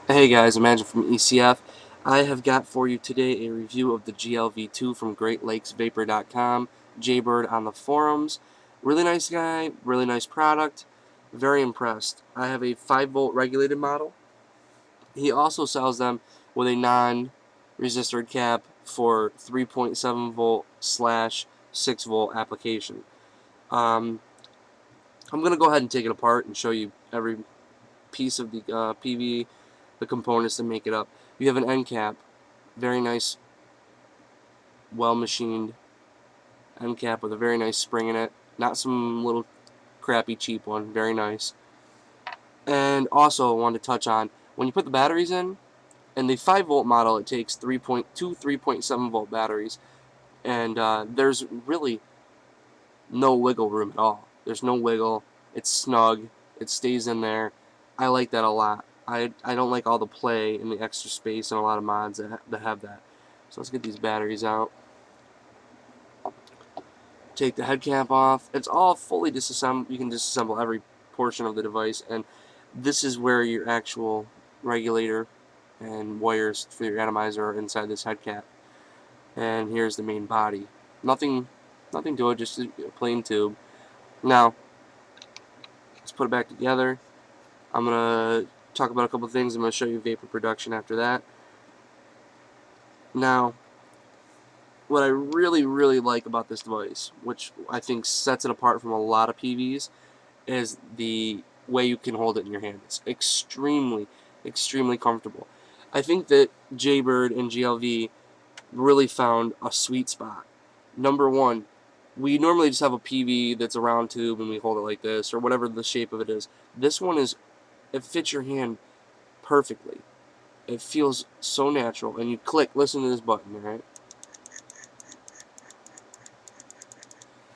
Hey guys, Imagine from ECF. I have got for you today a review of the GLV-2 from GreatLakesVapor.com. Jaybird on the forums. Really nice guy, really nice product. Very impressed. I have a 5-volt regulated model. He also sells them with a non-resistor cap for 3.7 volt slash 6 volt application. I'm going to go ahead and take it apart and show you every piece of the PV, the components that make it up. You have an end cap, very nice, well machined end cap with a very nice spring in it, not some little crappy cheap one, very nice. And also I wanted to touch on, when you put the batteries in the 5-volt model, it takes 3.7 volt batteries, and there's really no wiggle room at all. There's no wiggle, it's snug, it stays in there. I like that a lot. I don't like all the play and the extra space in a lot of mods that have that. So let's get these batteries out. Take the head cap off. It's all fully disassembled. You can disassemble every portion of the device, and this is where your actual regulator and wires for your atomizer are inside this head cap. And here's the main body. Nothing to it, just a plain tube. Now, let's put it back together. I'm going to talk about a couple things. I'm going to show you vapor production after that. Now, what I really like about this device, which I think sets it apart from a lot of PVs, is the way you can hold it in your hand. It's extremely comfortable. I think that Jaybird and GLV really found a sweet spot. Number one, we normally just have a PV that's a round tube and we hold it like this, or whatever the shape of it is. This one it fits your hand perfectly. It feels so natural, and you click, listen to this button, right?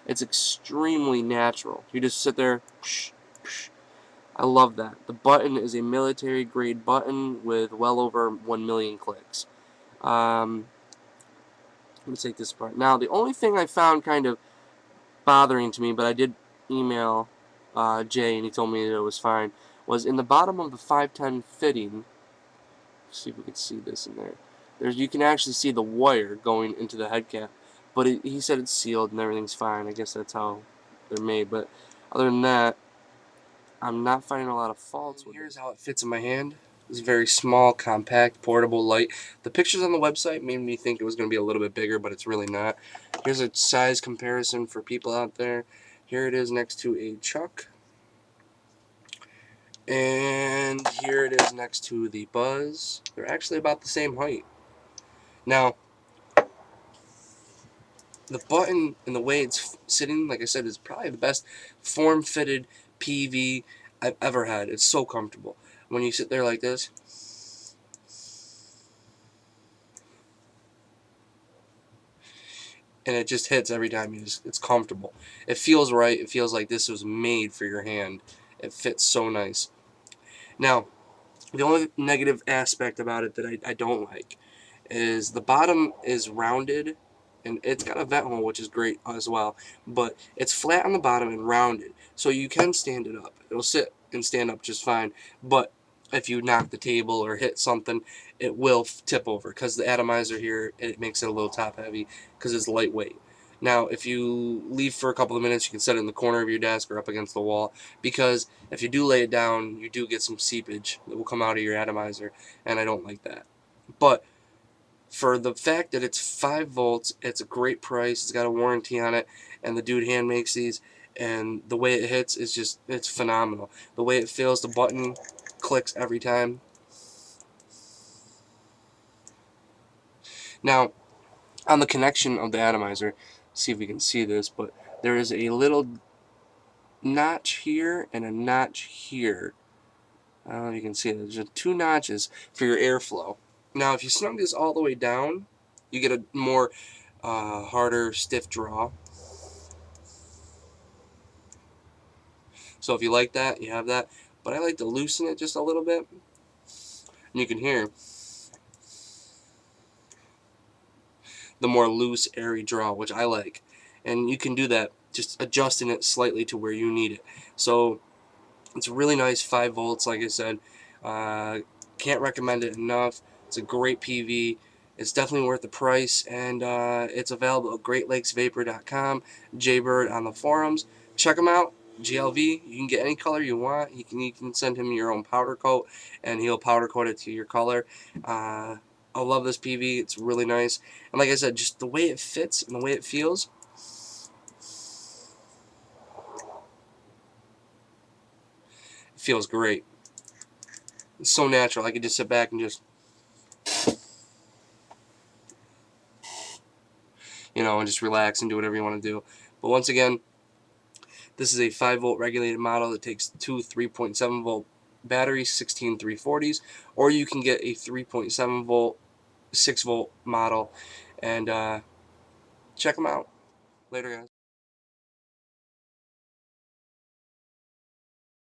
It's extremely natural. You just sit there, psh, psh. I love that. The button is a military grade button with well over 1 million clicks. Let me take this apart. Now, the only thing I found kind of bothering to me, but I did email Jay and he told me that it was fine, was in the bottom of the 510 fitting. Let's see if we can see this in there. You can actually see the wire going into the head cap, but he said it's sealed and everything's fine. I guess that's how they're made. But other than that, I'm not finding a lot of faults with it. Here's how it fits in my hand. It's very small, compact, portable, light. The pictures on the website made me think it was going to be a little bit bigger, but it's really not. Here's a size comparison for people out there. Here it is next to a Chuck. And here it is next to the Buzz. They're actually about the same height. Now, the button and the way it's sitting, like I said, is probably the best form-fitted PV I've ever had. It's so comfortable. When you sit there like this, and it just hits every time. It's comfortable. It feels right. It feels like this was made for your hand. It fits so nice. Now, the only negative aspect about it that I don't like is the bottom is rounded, and it's got a vent hole, which is great as well, but it's flat on the bottom and rounded, so you can stand it up. It'll sit and stand up just fine, but if you knock the table or hit something, it will tip over, because the atomizer here, it makes it a little top heavy because it's lightweight. Now, if you leave for a couple of minutes, you can set it in the corner of your desk or up against the wall, because if you do lay it down, you do get some seepage that will come out of your atomizer, and I don't like that. But for the fact that it's 5 volts, it's a great price. It's got a warranty on it, and the dude hand makes these, and the way it hits is just, it's phenomenal. The way it feels, the button clicks every time. Now, on the connection of the atomizer, see if we can see this, but there is a little notch here and a notch here. I don't know if you can see it. There's just 2 notches for your airflow. Now, if you snug this all the way down, you get a more harder, stiff draw. So if you like that, you have that. But I like to loosen it just a little bit. And you can hear the more loose, airy draw, which I like. And you can do that just adjusting it slightly to where you need it. So it's really nice, 5 volts, like I said. Can't recommend it enough. It's a great PV. It's definitely worth the price, and it's available at GreatLakesVapor.com, Jaybird on the forums. Check them out. GLV, you can get any color you want. You can send him your own powder coat, and he'll powder coat it to your color. I love this PV. It's really nice, and like I said, just the way it fits and the way it feels. It feels great. It's so natural. I could just sit back and just, and just relax and do whatever you want to do. But once again, this is a 5-volt regulated model that takes two 3.7-volt batteries, 16 340s, or you can get a 3.7-volt, 6-volt model, and check them out. Later, guys.